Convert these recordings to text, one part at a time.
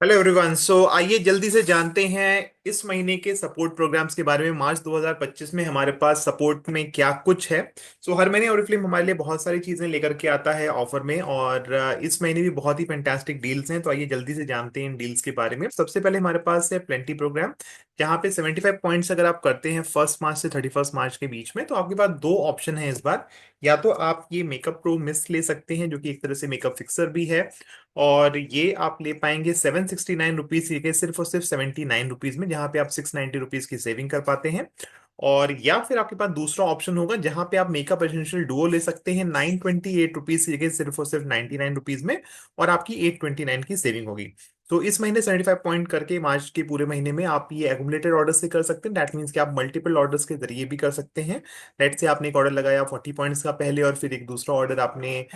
Hello everyone. आइए जल्दी से जानते हैं इस महीने के सपोर्ट प्रोग्राम्स के बारे में। मार्च 2025 में हमारे पास सपोर्ट में क्या कुछ है। हर महीने ओरिफ्लेम हमारे लिए बहुत सारी चीजें लेकर के आता है ऑफर में, और इस महीने भी बहुत ही फैंटास्टिक डील्स हैं। तो आइए जल्दी से जानते हैं इन डील्स के बारे में। सबसे पहले हमारे पास है प्लेंटी प्रोग्राम, जहाँ पे 75 पॉइंट्स अगर आप करते हैं 1 मार्च से 31 मार्च के बीच में, तो आपके पास दो ऑप्शन है इस बार। या तो आप ये मेकअप प्रो मिस्ट ले सकते हैं, जो कि एक तरह से मेकअप फिक्सर भी है, और ये आप ले पाएंगे 769 रुपीज के सिर्फ और सिर्फ 79 रुपीज में, जहां पे आप 690 रुपीज की सेविंग कर पाते हैं। और या फिर आपके पास दूसरा ऑप्शन होगा, जहां पे आप मेकअप एसेंशियल डुओ ले सकते हैं 928 रुपीज की जगह सिर्फ और सिर्फ 99 रुपीज में, और आपकी 829 की सेविंग होगी। तो इस महीने 75 पॉइंट करके मार्च के पूरे महीने में आप ये एकुमुलेटेड ऑर्डर से कर सकते हैं। दैट मीन्स कि आप मल्टीपल ऑर्डर्स के जरिए भी कर सकते हैं। लेट से आपने एक ऑर्डर लगाया 40 पॉइंट्स का पहले, और फिर एक दूसरा ऑर्डर आपने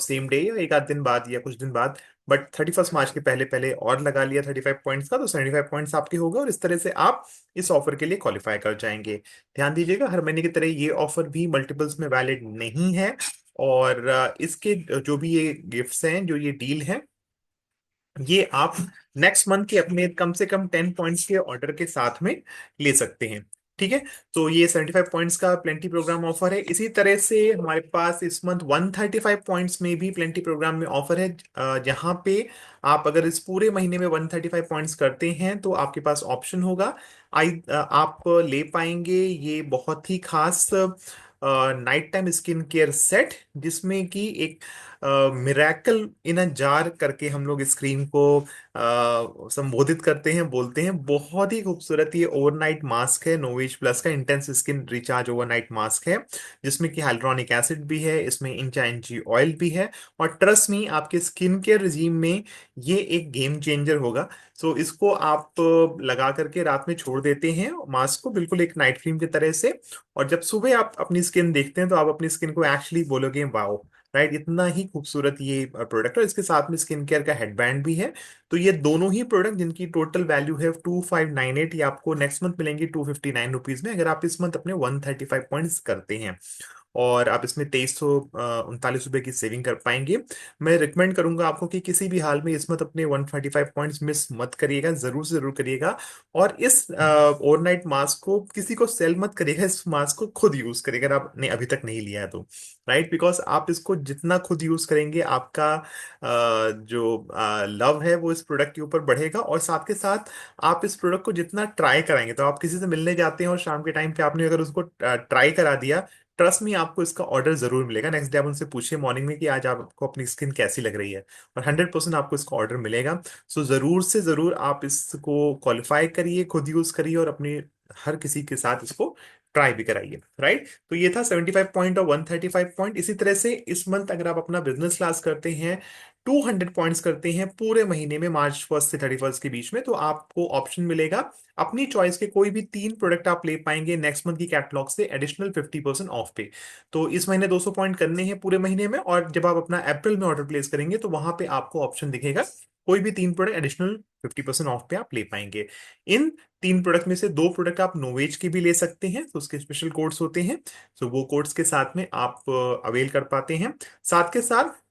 सेम डे या एक आध दिन बाद या कुछ दिन बाद, बट 31 मार्च के पहले पहले और लगा लिया 35 पॉइंट्स का, तो 75 पॉइंट्स आपके होगा, और इस तरह से आप इस ऑफर के लिए क्वालिफाई कर जाएंगे। ध्यान दीजिएगा, हर महीने की तरह ये ऑफर भी मल्टीपल्स में वैलिड नहीं है। और इसके जो भी ये गिफ्ट्स हैं, जो ये डील है, ये आप नेक्स्ट मंथ के अपने कम से कम 10 पॉइंट्स के ऑर्डर के साथ में ले सकते हैं। ठीक है। तो ये 75 पॉइंट्स का प्लेंटी प्रोग्राम ऑफर है। इसी तरह से हमारे पास इस मंथ 135 पॉइंट्स में भी प्लेंटी प्रोग्राम में ऑफर है, जहां पे आप अगर इस पूरे महीने में 135 पॉइंट्स करते हैं तो आपके पास ऑप्शन होगा। आप ले पाएंगे ये बहुत ही खास night time skin care set, जिसमें कि एक मिराकल इन अ जार करके हम लोग इस क्रीम को संबोधित करते हैं, बोलते हैं। बहुत ही खूबसूरत ये ओवरनाइट मास्क है, नोवेज प्लस का intense skin recharge overnight mask है, जिसमें कि हाइल्यूरोनिक एसिड भी है, इसमें इंचा इंची ऑयल भी है। और ट्रस्ट मी, आपके स्किन केयर रिजीम में ये एक गेम चेंजर होगा। इसको आप लगा करके रात में छोड़ देते हैं मास्क को, बिल्कुल एक नाइट क्रीम की तरह से, और जब सुबह आप अपनी स्किन देखते हैं तो आप अपनी स्किन को एक्चुअली बोलोगे वाओ। राइट, इतना ही खूबसूरत ये प्रोडक्ट है। इसके साथ में स्किन केयर का हेडबैंड भी है। तो ये दोनों ही प्रोडक्ट, जिनकी टोटल वैल्यू है 2598, ये आपको नेक्स्ट मंथ मिलेंगी 259 रुपीज में, अगर आप इस मंथ अपने 135 पॉइंट्स करते हैं। और आप इसमें 2339 रुपए की सेविंग कर पाएंगे। मैं रिकमेंड करूंगा आपको कि किसी भी हाल में इस मंथ अपने 135 पॉइंट्स मिस मत करिएगा, जरूर से जरूर करिएगा। और इस ओवरनाइट मास्क को किसी को सेल मत करिएगा, इस मास्क को खुद यूज करिएगा अगर आपने अभी तक नहीं लिया है तो। राइट, बिकॉज आप इसको जितना खुद यूज करेंगे, आपका जो लव है वो इस प्रोडक्ट के ऊपर बढ़ेगा। और साथ के साथ आप इस प्रोडक्ट को जितना ट्राई कराएंगे, तो आप किसी से मिलने जाते हैं और शाम के टाइम पे आपने अगर उसको ट्राई करा दिया, ट्रस्ट मी, आपको इसका ऑर्डर जरूर मिलेगा। नेक्स्ट डे आप उनसे पूछिए मॉर्निंग में कि आज आपको अपनी स्किन कैसी लग रही है, और 100% आपको इसका ऑर्डर मिलेगा। जरूर से जरूर आप इसको क्वालिफाई करिए, खुद यूज करिए, और अपने हर किसी के साथ इसको ट्राई भी कराइए। राइट, तो ये था 75 पॉइंट और 135 पॉइंट। इसी तरह से इस मंथ अगर आप अपना बिजनेस क्लास करते हैं, 200 पॉइंट्स करते हैं पूरे महीने में, मार्च 1 से 31 के बीच में, तो आपको ऑप्शन मिलेगा अपनी चॉइस के कोई भी 3 प्रोडक्ट आप ले पाएंगे नेक्स्ट मंथ की कैटलॉग से एडिशनल 50% ऑफ पे। तो इस महीने 200 पॉइंट करने हैं पूरे महीने में, और जब आप अपना अप्रैल में ऑर्डर प्लेस करेंगे तो वहां पे आपको ऑप्शन दिखेगा कोई भी 3 प्रोडक्ट एडिशनल 50% ऑफ पे आप ले पाएंगे। इन 3 प्रोडक्ट में से 2 प्रोडक्ट आप नोवेज के भी ले सकते हैं, तो उसके स्पेशल कोड्स होते हैं। वो कोड्स के साथ में आप अवेल कर पाते हैं। साथ के साथ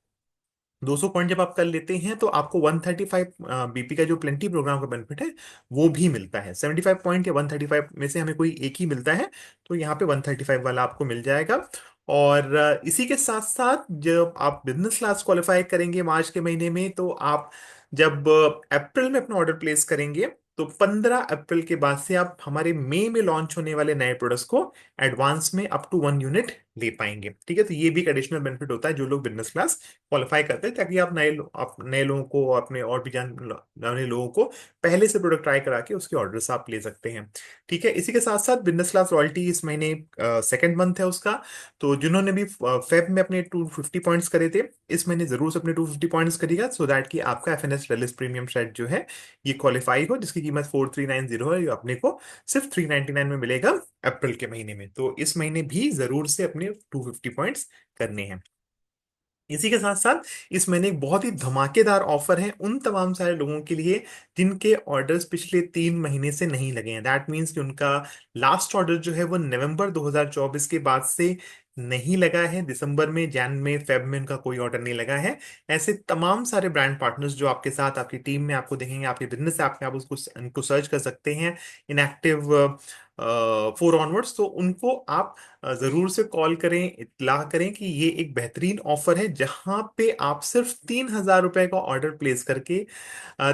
200 पॉइंट जब आप कर लेते हैं तो आपको 135 बीपी का जो प्लेंटी प्रोग्राम का बेनिफिट है वो भी मिलता है। 75 पॉइंट या 135 में से हमें कोई एक ही मिलता है, तो यहाँ पे 135 वाला आपको मिल जाएगा। और इसी के साथ साथ जब आप बिजनेस क्लास क्वालिफाई करेंगे मार्च के महीने में, तो आप जब अप्रैल में अपना ऑर्डर प्लेस करेंगे, तो 15 अप्रैल के बाद से आप हमारे मई में लॉन्च होने वाले नए प्रोडक्ट्स को एडवांस में अप टू 1 यूनिट ले पाएंगे। ठीक है, तो ये भी एक एडिशनल बेनिफिट होता है जो लोग बिजनेस क्लास क्वालिफाई करते हैं, ताकि आप नए लोगों को, अपने और भी जाने लोगों को पहले से प्रोडक्ट ट्राई करा के उसके ऑर्डर्स आप ले सकते हैं। ठीक है, इसी के साथ साथ बिजनेस क्लास रॉयल्टी इस महीने सेकंड मंथ है उसका। तो जिन्होंने भी फेब में अपने 250 पॉइंट्स करे थे, इस महीने जरूर से अपने 250 पॉइंट्स करिएगा, सो दैट कि आपका FNS वेलनेस प्रीमियम सेट जो है ये क्वालिफाई हो, जिसकी कीमत 4390 है, ये अपने को सिर्फ 399 में मिलेगा अप्रैल के महीने में। तो इस महीने भी जरूर से अपने 250 पॉइंट्स करने हैं। इसी के साथ साथ इस महीने एक बहुत ही धमाकेदार ऑफर है उन तमाम सारे लोगों के लिए जिनके ऑर्डर्स पिछले 3 महीने से नहीं लगे हैं। दैट मीन्स कि उनका लास्ट ऑर्डर जो है वो नवंबर 2024 के बाद से नहीं लगा है, दिसंबर में, जैन में, फेब में उनका कोई ऑर्डर नहीं लगा है। ऐसे तमाम सारे ब्रांड पार्टनर्स जो आपके साथ आपकी टीम में आपको देखेंगे, आपके बिजनेस ऐप में आप उसको उनको सर्च कर सकते हैं, इनएक्टिव 4 ऑनवर्ड्स, तो उनको आप जरूर से कॉल करें, इत्तला करें कि ये एक बेहतरीन ऑफर है जहां पे आप सिर्फ 3,000 रुपए का ऑर्डर प्लेस करके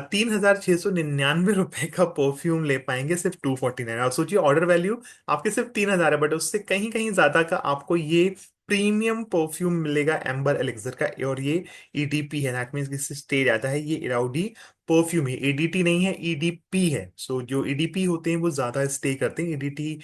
3,699 रुपए का परफ्यूम ले पाएंगे सिर्फ 249। आप सोचिए, ऑर्डर वैल्यू आपके सिर्फ 3,000 है, बट उससे कहीं कहीं ज्यादा का आपको ये प्रीमियम परफ्यूम मिलेगा एम्बर एलेक्सर का। और ये ईडीपी है, दैट मीन्स इससे स्टेज आता है, ये इराउडी परफ्यूम है, एडीटी नहीं है, ईडीपी है। सो जो ईडीपी होते हैं वो ज्यादा स्टे करते हैं, ईडीटी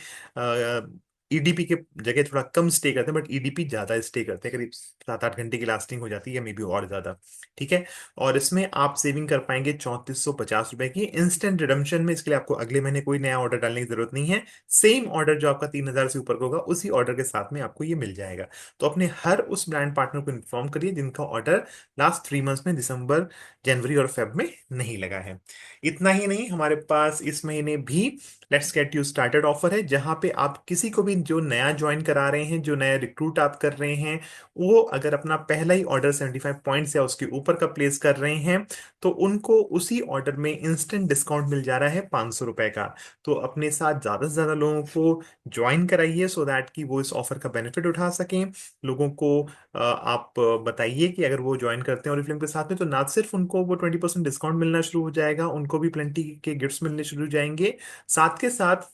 ईडीपी के जगह थोड़ा कम स्टे करते हैं, बट ईडीपी ज्यादा स्टे करते हैं, करीब 7-8 घंटे की लास्टिंग हो जाती है, मे बी और ज्यादा। ठीक है। और इसमें आप सेविंग कर पाएंगे 3450 रुपए की इंस्टेंट रिडम्पशन में। इसके लिए आपको अगले महीने कोई नया ऑर्डर डालने की जरूरत नहीं है, सेम ऑर्डर जो आपका 3,000 से ऊपर का होगा उसी ऑर्डर के साथ में आपको ये मिल जाएगा। तो अपने हर उस ब्रांड पार्टनर को इन्फॉर्म करिए जिनका ऑर्डर लास्ट 3 मंथ्स में, दिसंबर, जनवरी और फेब में नहीं लगा है। इतना ही नहीं, हमारे पास इस महीने भी let's get you started offer है, जहां पे आप किसी को भी जो नया ज्वाइन करा रहे हैं, जो नया रिक्रूट आप कर रहे हैं, वो अगर अपना पहला ही ऑर्डर 75 पॉइंट्स या उसके ऊपर का प्लेस कर रहे हैं, तो उनको उसी ऑर्डर में इंस्टेंट डिस्काउंट मिल जा रहा है 500 रुपए का। तो अपने साथ ज्यादा से ज्यादा लोगों को ज्वाइन कराइए, सो दैट कि वो इस ऑफर का बेनिफिट उठा सकें। लोगों को आप बताइए कि अगर वो ज्वाइन करते हैं ओरिफ्लेम के साथ में, तो ना सिर्फ उनको वो 20% डिस्काउंट मिलना शुरू हो जाएगा, उनको भी प्लेंटी के गिफ्ट्स मिलने शुरू हो जाएंगे। साथ के साथ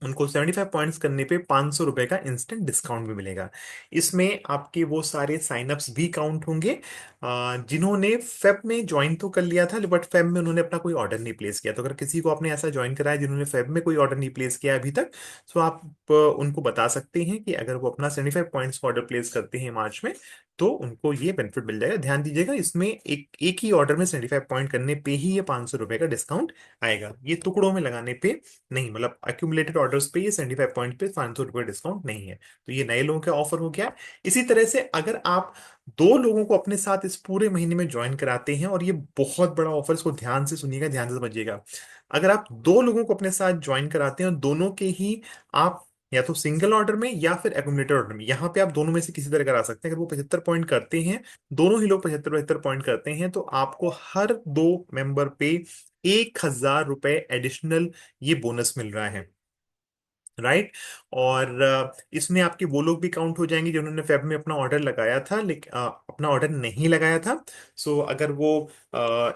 उनको 75 पॉइंट्स करने पे 500 रुपए का इंस्टेंट डिस्काउंट भी मिलेगा। इसमें आपके वो सारे साइनअप्स भी काउंट होंगे जिन्होंने फेब में ज्वाइन तो कर लिया था, बट फेब में उन्होंने अपना कोई ऑर्डर नहीं प्लेस किया। तो अगर किसी को आपने ऐसा ज्वाइन कराया जिन्होंने फेब में कोई ऑर्डर नहीं प्लेस किया अभी तक, तो आप उनको बता सकते हैं कि अगर वो अपना 75 पॉइंट्स का ऑर्डर प्लेस करते हैं मार्च में, तो उनको ये बेनिफिट मिल जाएगा। ध्यान दीजिएगा, इसमें एक एक ही ऑर्डर में 75 पॉइंट करने पे ही ये 500 रुपए का डिस्काउंट आएगा, ये टुकड़ों में लगाने पे नहीं, मतलब एक्यूमुलेटेड ऑर्डर्स पे ये 75 पॉइंट पे 500 रुपये डिस्काउंट नहीं है। तो ये नए लोगों का ऑफर हो गया। इसी तरह से अगर आप 2 लोगों को अपने साथ इस पूरे महीने में ज्वाइन कराते हैं, और ये बहुत बड़ा ऑफर, इसको ध्यान से सुनिएगा, ध्यान से समझिएगा। अगर आप 2 लोगों को अपने साथ ज्वाइन कराते हैं और दोनों के ही आप या तो सिंगल ऑर्डर में या फिर एकोमोडेटर ऑर्डर में, यहाँ पे आप दोनों में से किसी तरह करा सकते हैं। अगर वो 75 पॉइंट करते हैं, दोनों ही लोग 75-75 पॉइंट करते हैं, तो आपको हर 2 मेंबर पे 1,000 रुपए एडिशनल ये बोनस मिल रहा है। राइट। और इसमें आपके वो लोग भी काउंट हो जाएंगे जिन्होंने फेब में अपना ऑर्डर लगाया था, लेकिन अपना ऑर्डर नहीं लगाया था। सो अगर वो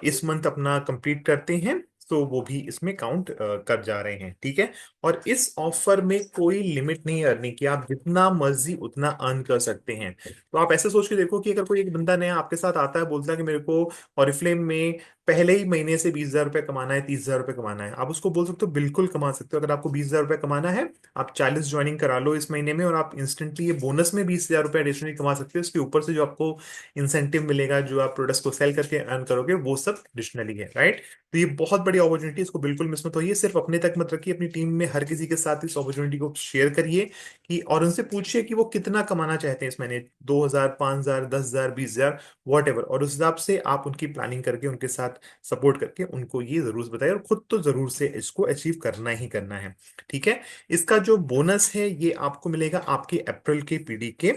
इस मंथ अपना कंप्लीट करते हैं, तो वो भी इसमें काउंट कर जा रहे हैं। ठीक है। और इस ऑफर में कोई लिमिट नहीं है अर्निंग की, आप जितना मर्जी उतना अर्न कर सकते हैं। तो आप ऐसे सोच के देखो कि अगर कोई एक बंदा नया आपके साथ आता है, बोलता है कि मेरे को ऑरिफ्लेम में पहले ही महीने से 20,000 रुपये कमाना है, 30,000 रुपये कमाना है, आप उसको बोल सकते हो बिल्कुल कमा सकते हो। अगर आपको 20,000 रुपये कमाना है, आप 40 ज्वाइनिंग करा लो इस महीने में, और आप इंस्टेंटली ये बोनस में 20,000 रुपये एडिशनली कमा सकते हो। इसके ऊपर से जो आपको इंसेंटिव मिलेगा, जो आप प्रोडक्ट्स को सेल करके अर्न करोगे, वो सब एडिशनली है। राइट। तो ये बहुत बड़ी अपॉर्चुनिटी है, इसको बिल्कुल मिस मत होइए। सिर्फ अपने तक मत रखिए, अपनी टीम में हर किसी के साथ इस अपॉर्चुनिटी को शेयर करिए, कि और उनसे पूछिए कि वो कितना कमाना चाहते हैं इस महीने, 2,000, 5,000, 10,000, 20,000, वॉट एवर। और उस हिसाब से आप उनकी प्लानिंग करके उनके साथ सपोर्ट करके उनको ये जरूर बताइए, और खुद तो जरूर से इसको अचीव करना ही करना है। ठीक है। इसका जो बोनस है ये आपको मिलेगा आपके अप्रैल के पीडी के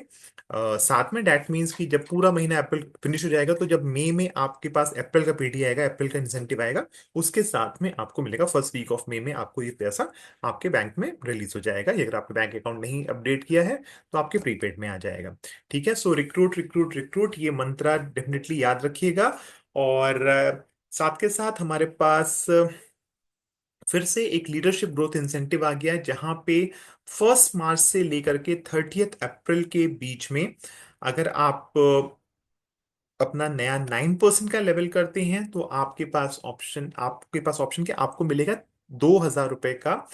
साथ में। डैट मीन्स कि जब पूरा महीना अप्रैल फिनिश हो जाएगा, तो जब मई में आपके पास अप्रैल का पीडी आएगा, अप्रैल का इंसेंटिव आएगा, उसके साथ में आपको मिलेगा। फर्स्ट वीक ऑफ मई में आपको ये पैसा आपके बैंक में रिलीज हो जाएगा। ये अगर आपके बैंक अकाउंट नहीं अपडेट किया है, तो आपके प्रीपेड में आ जाएगा। ठीक है। सो रिक्रूट रिक्रूट रिक्रूट, ये मंत्रा डेफिनेटली याद रखिएगा। और साथ के साथ हमारे पास फिर से एक लीडरशिप ग्रोथ इंसेंटिव आ गया है, जहां पे 1 मार्च से लेकर के 30 अप्रैल के बीच में अगर आप अपना नया 9% का लेवल करते हैं, तो आपके पास ऑप्शन क्या, आपको मिलेगा 2,000 रुपए का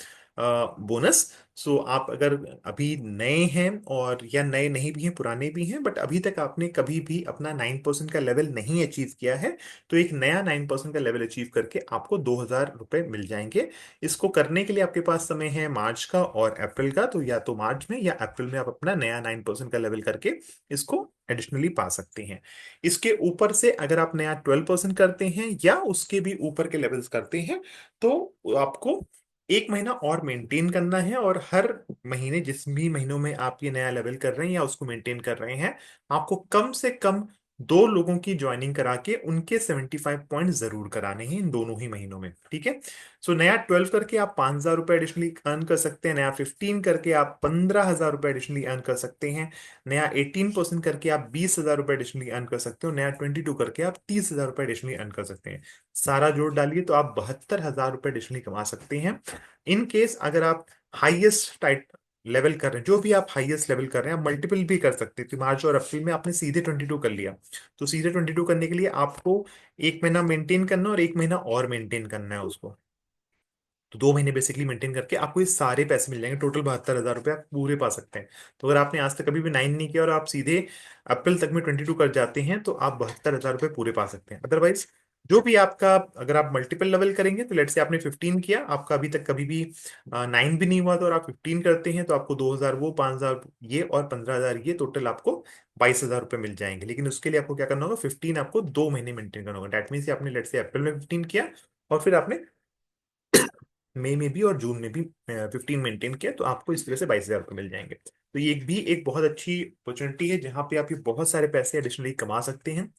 बोनस। सो आप अगर अभी नए हैं, और या नए नहीं भी हैं, पुराने भी हैं, बट अभी तक आपने कभी भी अपना 9% का लेवल नहीं अचीव किया है, तो एक नया 9% का लेवल अचीव करके आपको 2,000 रुपये मिल जाएंगे। इसको करने के लिए आपके पास समय है मार्च का और अप्रैल का, तो या तो मार्च में या अप्रैल में आप अपना नया 9% का लेवल करके इसको एडिशनली पा सकते हैं। इसके ऊपर से अगर आप नया 12% करते हैं, या उसके भी ऊपर के लेवल्स करते हैं, तो आपको एक महीना और मेंटेन करना है, और हर महीने जिस भी महीनों में आप ये नया लेवल कर रहे हैं या उसको मेंटेन कर रहे हैं, आपको कम से कम दो लोगों की ज्वाइनिंग करा के उनके 75 पॉइंट जरूर कराने हैं इन दोनों ही महीनों में। ठीक है। सो नया 12 करके आप 5,000 रुपये एडिशनली अर्न कर सकते हैं, नया 15 करके आप 15,000 रुपये एडिशनली अर्न कर सकते हैं, नया 18% करके आप 20,000 रुपये एडिशनली अर्न कर सकते हो, नया 22 करके आप 30,000 रुपये एडिशनली अर्न कर सकते हैं। सारा जोड़ डालिए तो आप 72,000 रुपये एडिशनली कमा सकते हैं। इन केस अगर आप हाईएस्ट टाइट लेवल कर रहे हैं, जो भी आप हाईएस्ट लेवल कर रहे हैं, आप मल्टीपल भी कर सकते हैं। तो मार्च और अप्रैल में आपने सीधे 22 कर लिया, तो सीधे 22 करने के लिए आपको एक महीना मेंटेन करना और एक महीना और मेंटेन करना है उसको। तो 2 महीने बेसिकली मेंटेन करके आपको ये सारे पैसे मिल जाएंगे, टोटल 72,000 रुपये आप पूरे पा सकते हैं। तो अगर आपने आज तक कभी भी 9 नहीं किया और आप सीधे अप्रैल तक में 22 कर जाते हैं, तो आप 72,000 रुपये पूरे पा सकते हैं। अदरवाइज जो भी आपका, अगर आप मल्टीपल लेवल करेंगे, तो लेट से आपने 15 किया, आपका अभी तक कभी भी 9 भी नहीं हुआ, तो और आप 15 करते हैं, तो आपको 2,000 वो, 5,000 ये और 15,000 ये, टोटल आपको 22,000 रुपये मिल जाएंगे। लेकिन उसके लिए आपको क्या करना होगा, 15 आपको 2 महीने मेंटेन करना होगा। डेट मीन्स आपने लेट से अप्रैल में 15 किया, और फिर आपने मई में भी और जून में भी 15 मेंटेन किया, तो आपको इस तरह से 22,000 रुपये मिल जाएंगे। तो ये भी एक बहुत अच्छी अपॉर्चुनिटी है जहां पे आप ये बहुत सारे पैसे एडिशनली कमा सकते हैं।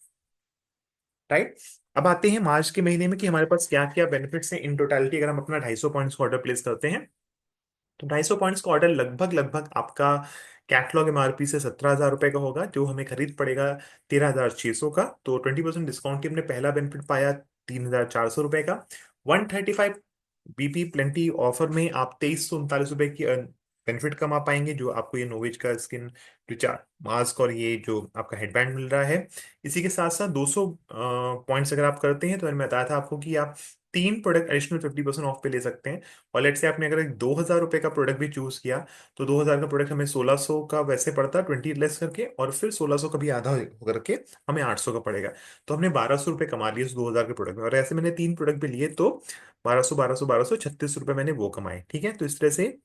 राइट। अब आते हैं मार्च के महीने में कि हमारे पास क्या क्या बेनिफिट्स हैं इन टोटलिटी। अगर हम अपना 250 पॉइंट्स का ऑर्डर प्लेस करते हैं, तो 250 पॉइंट्स का ऑर्डर लगभग लगभग आपका कैटलॉग एमआरपी से 17,000 रुपये का होगा, जो हमें खरीद पड़ेगा 13,600 का। तो 20% डिस्काउंट की हमने पहला बेनिफिट पाया 3,400 रुपये का। 135 बीपी प्लेंटी ऑफर में आप 2,339 रुपये की बेनिफिट कमा पाएंगे, जो आपको ये नोवेज का स्किन रिचार्ज मास्क और ये जो आपका हेडबैंड मिल रहा है। इसी के साथ साथ 200 पॉइंट्स अगर आप करते हैं, तो मैंने बताया था आपको कि आप 3 प्रोडक्ट एडिशनल 50% ऑफ पे ले सकते हैं। और लेट से आपने अगर 2,000 रुपये का प्रोडक्ट भी चूज किया, तो 2,000 का प्रोडक्ट हमें 1,600 का वैसे पड़ता, 20 लेस करके, और फिर 1,600 का भी आधा करके हमें 800 का पड़ेगा। तो हमने 1,200 रुपये कमा लिए उस 2,000 के प्रोडक्ट में, और ऐसे मैंने 3 प्रोडक्ट भी लिए, तो 1,200 1,200 1,200 36 रुपये मैंने वो कमाए। ठीक है। तो इस तरह से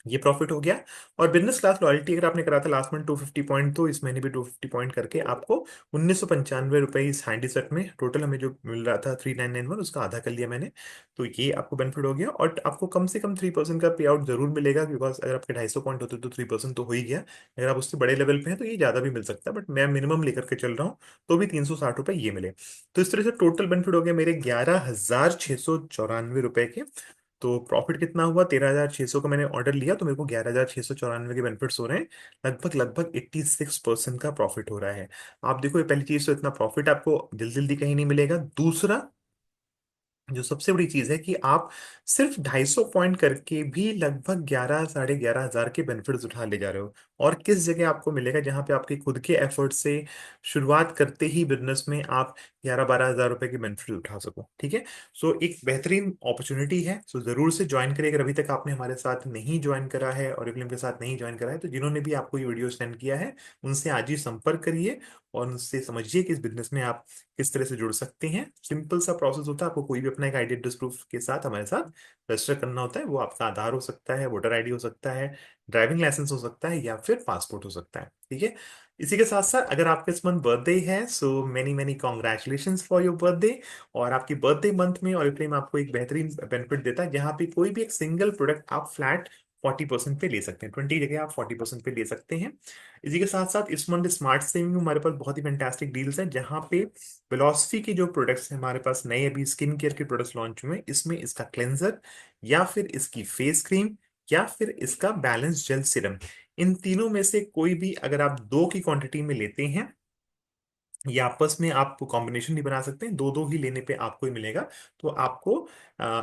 ये प्रॉफिट हो गया। और बिजनेस क्लास लॉयल्टी अगर आपने करा था लास्ट मंथ 250 पॉइंट, तो इस महीने भी 250 पॉइंट करके आपको 1,995 रुपये इस हैंडी सेट में टोटल हमें जो मिल रहा था 3,991, उसका आधा कर लिया मैंने। तो ये आपको बेनिफिट हो गया, और आपको कम से कम 3% का पे आउट जरूर मिलेगा, बिकॉज अगर आपके 250 पॉइंट होते तो 3% तो हो ही गया। अगर आप उससे बड़े लेवल पे हैं तो ये ज्यादा भी मिल सकता है, बट मैं मिनिमम लेकर के चल रहा हूँ, तो भी 360 रुपये ये मिले। तो इस तरह से टोटल बेनिफिट हो गया मेरे 11,694 रुपये के। तो प्रॉफिट कितना हुआ, 13,600 का मैंने ऑर्डर लिया, तो मेरे को 11,694 के बेनिफिट्स हो रहे हैं। लगभग लगभग 86% का प्रॉफिट हो रहा है। आप देखो, ये पहली चीज तो इतना प्रॉफिट आपको जल्दी जल्दी कहीं नहीं मिलेगा। दूसरा, जो सबसे बड़ी चीज है कि आप सिर्फ 250 पॉइंट करके भी लगभग 11 साढ़े 11 हजार के बेनिफिट्स उठा ले जा रहे हो। और किस जगह आपको मिलेगा जहां पे आपके खुद के एफर्ट से शुरुआत करते ही बिजनेस में आप 11 12 हजार रुपए के बेनिफिट उठा सको। ठीक है। सो एक बेहतरीन अपॉर्चुनिटी है, सो जरूर से ज्वाइन करिए। अगर अभी तक आपने हमारे साथ नहीं ज्वाइन करा है और के साथ नहीं ज्वाइन करा है, तो जिन्होंने भी आपको ये वीडियो सेंड किया है, उनसे आज ही संपर्क करिए और उनसे समझिए कि इस बिजनेस में आप किस तरह से जुड़ सकते हैं। सिंपल सा प्रोसेस होता है, आपको कोई भी अपना एक आईडी एड्रेस प्रूफ के साथ हमारे साथ रजिस्टर करना होता है। वो आपका आधार हो सकता है, वोटर आईडी हो सकता है, ड्राइविंग लाइसेंस हो सकता है, या फिर पासपोर्ट हो सकता है। ठीक है। इसी के साथ साथ अगर आपके इस मंथ बर्थडे है, so many many congratulation for your birthday. और आपकी बर्थडे मंथ में ऑरिफ्लेम आपको एक बेहतरीन बेनिफिट देता है, जहां पे कोई भी एक सिंगल प्रोडक्ट आप फ्लैट 40% पे ले सकते हैं। 20 जगह आप 40% पे ले सकते हैं। इसी के साथ साथ इस मंथ स्मार्ट सेविंग में हमारे पास बहुत ही फैंटास्टिक डील्स हैं, जहां पे वेलोसिटी के जो प्रोडक्ट्स हैं हमारे पास नए, अभी स्किन केयर के प्रोडक्ट्स लॉन्च हुए हैं, इसमें इसका क्लेंजर, या फिर इसकी फेस क्रीम, या फिर इसका बैलेंस जेल सीरम, इन तीनों में से कोई भी अगर आप दो की क्वांटिटी में लेते हैं, या आपस में आप कॉम्बिनेशन नहीं बना सकते हैं, दो दो ही लेने पे आपको ही मिलेगा, तो आपको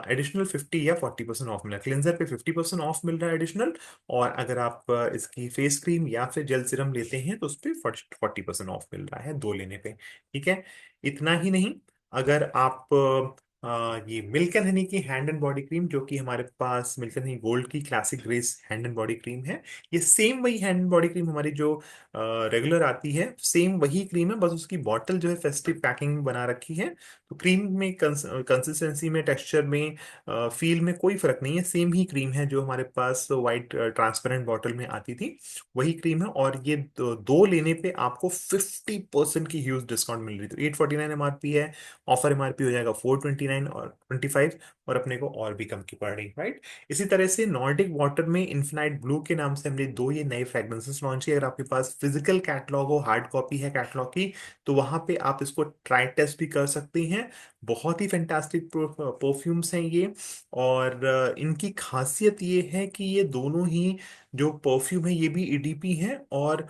एडिशनल 50 या 40% ऑफ मिला। क्लेंजर पे 50% ऑफ मिल रहा है एडिशनल, और अगर आप इसकी फेस क्रीम या फिर जेल सीरम लेते हैं, तो उस पर 40% ऑफ मिल रहा है दो लेने पे। ठीक है। इतना ही नहीं, अगर आप ये मिल्क एंड हनी की हैंड एंड बॉडी क्रीम, जो कि हमारे पास मिल्क एंड हनी गोल्ड की classic grace hand and body cream है, ये सेम वही हैंड एंड बॉडी क्रीम हमारी जो रेगुलर आती है, सेम वही क्रीम है, बस उसकी बॉटल जो है फेस्टिव पैकिंग बना रखी है। तो क्रीम में कंसिस्टेंसी में, टेक्सचर में, फील में कोई फर्क नहीं है, सेम ही क्रीम है जो हमारे पास वाइट ट्रांसपेरेंट बॉटल में आती थी, वही क्रीम है। और ये दो लेने पे आपको 50% की ह्यूज डिस्काउंट मिल रही थी। 849 एमआरपी है, ऑफर एमआरपी हो जाएगा 429 29 और 25, और अपने को और भी कम की पड़ रही, राइट। इसी तरह से नॉर्डिक वाटर में इन्फिनाइट ब्लू के नाम से हमने दो ये नए फ्रेग्रेंसेस लॉन्च किए। अगर आपके पास फिजिकल कैटलॉग हो, हार्ड कॉपी है कैटलॉग की, तो वहां पे आप इसको ट्राई टेस्ट भी कर सकते हैं। बहुत ही फैंटास्टिक परफ्यूम्स हैं ये। और इनकी खासियत ये है कि ये दोनों ही जो परफ्यूम है ये भी ईडीपी है, और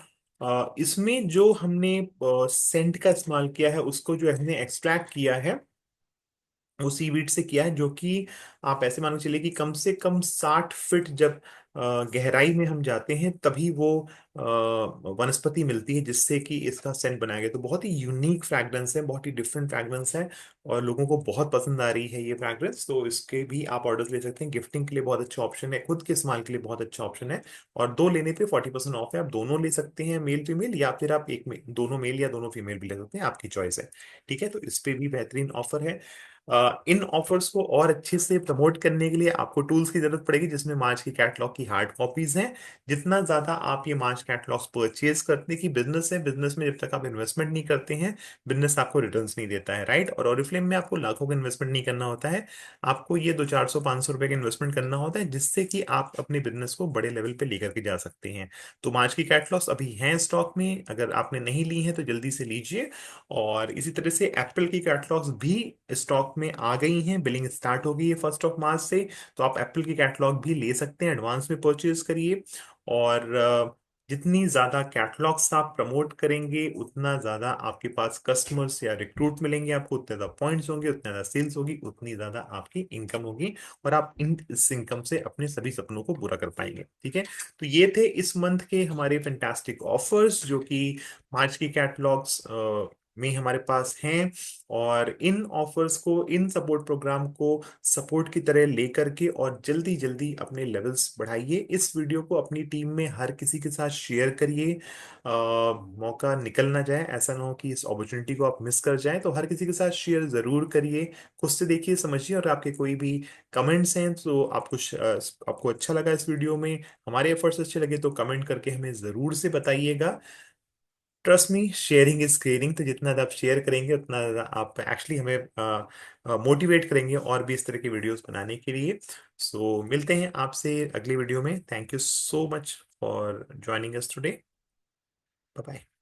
इसमें जो हमने सेंट का इस्तेमाल किया है, उसको जो हमने एक्सट्रैक्ट किया है वो सीवीड से किया है, जो कि आप ऐसे मानो चलिए कि कम से कम 60 फीट जब गहराई में हम जाते हैं तभी वो वनस्पति मिलती है जिससे कि इसका सेंट बनाया गया। तो बहुत ही यूनिक फ्रैग्रेंस है, बहुत ही डिफरेंट फ्रैग्रेंस है, और लोगों को बहुत पसंद आ रही है ये फ्रैग्रेंस। तो इसके भी आप ऑर्डर्स ले सकते हैं। गिफ्टिंग के लिए बहुत अच्छा ऑप्शन है, खुद के इस्तेमाल के लिए बहुत अच्छा ऑप्शन है, और दो लेने पे 40% ऑफ है। आप दोनों ले सकते हैं, मेल फीमेल, या फिर आप एक में दोनों मेल या दोनों फीमेल भी ले सकते हैं, आपकी चॉइस है। ठीक है, तो इस पे भी बेहतरीन ऑफर है। इन ऑफर्स को और अच्छे से प्रमोट करने के लिए आपको टूल्स की जरूरत पड़ेगी, जिसमें मार्च की कैटलॉग की हार्ड कॉपीज हैं। जितना ज्यादा आप ये मार्च कैटलॉग्स परचेज करते हैं, कि बिजनेस है, बिजनेस में जब तक आप इन्वेस्टमेंट नहीं करते हैं, बिजनेस आपको रिटर्न्स नहीं देता है, राइट। और ओरिफ्लेम में आपको लाखों का इन्वेस्टमेंट नहीं करना होता है, आपको ये 200-400-500 रुपए का इन्वेस्टमेंट करना होता है, जिससे कि आप अपने बिजनेस को बड़े लेवल पे लेकर के जा सकते हैं। तो मार्च की कैटलॉग्स अभी हैं स्टॉक में, अगर आपने नहीं ली है तो जल्दी से लीजिए। और इसी तरह से एप्पल की कैटलॉग्स भी स्टॉक में आ गई हैं, बिलिंग स्टार्ट हो गई है 1 मार्च से। तो आप एप्पल की कैटलॉग भी ले सकते हैं, एडवांस में परचेज करिए। और जितनी ज्यादा कैटलॉग्स आप प्रमोट करेंगे, उतना ज्यादा आपके पास कस्टमर्स या रिक्रूट मिलेंगे आपको, उतने ज्यादा पॉइंट्स होंगे, उतना ज्यादा सेल्स होगी, उतनी ज्यादा आपकी इनकम होगी, और आप इस इनकम से अपने सभी सपनों को पूरा कर पाएंगे। ठीक है, तो ये थे इस मंथ के हमारे फैंटास्टिक ऑफर्स, जो कि मार्च की कैटलॉग्स में हमारे पास हैं। और इन ऑफर्स को, इन सपोर्ट प्रोग्राम को सपोर्ट की तरह लेकर के और जल्दी जल्दी अपने लेवल्स बढ़ाइए। इस वीडियो को अपनी टीम में हर किसी के साथ शेयर करिए। मौका निकल ना जाए, ऐसा ना हो कि इस अपॉर्चुनिटी को आप मिस कर जाएं। तो हर किसी के साथ शेयर जरूर करिए, खुद से देखिए, समझिए, और आपके कोई भी कमेंट्स हैं तो आपको अच्छा लगा इस वीडियो में, हमारे एफर्ट्स अच्छे लगे, तो कमेंट करके हमें जरूर से बताइएगा। Trust me, sharing is caring. तो जितना ज़्यादा आप शेयर करेंगे, उतना ज़्यादा आप एक्चुअली हमें मोटिवेट करेंगे और भी इस तरह की वीडियोस बनाने के लिए। सो मिलते हैं आपसे अगली वीडियो में। Thank you so much for joining us today. Bye bye.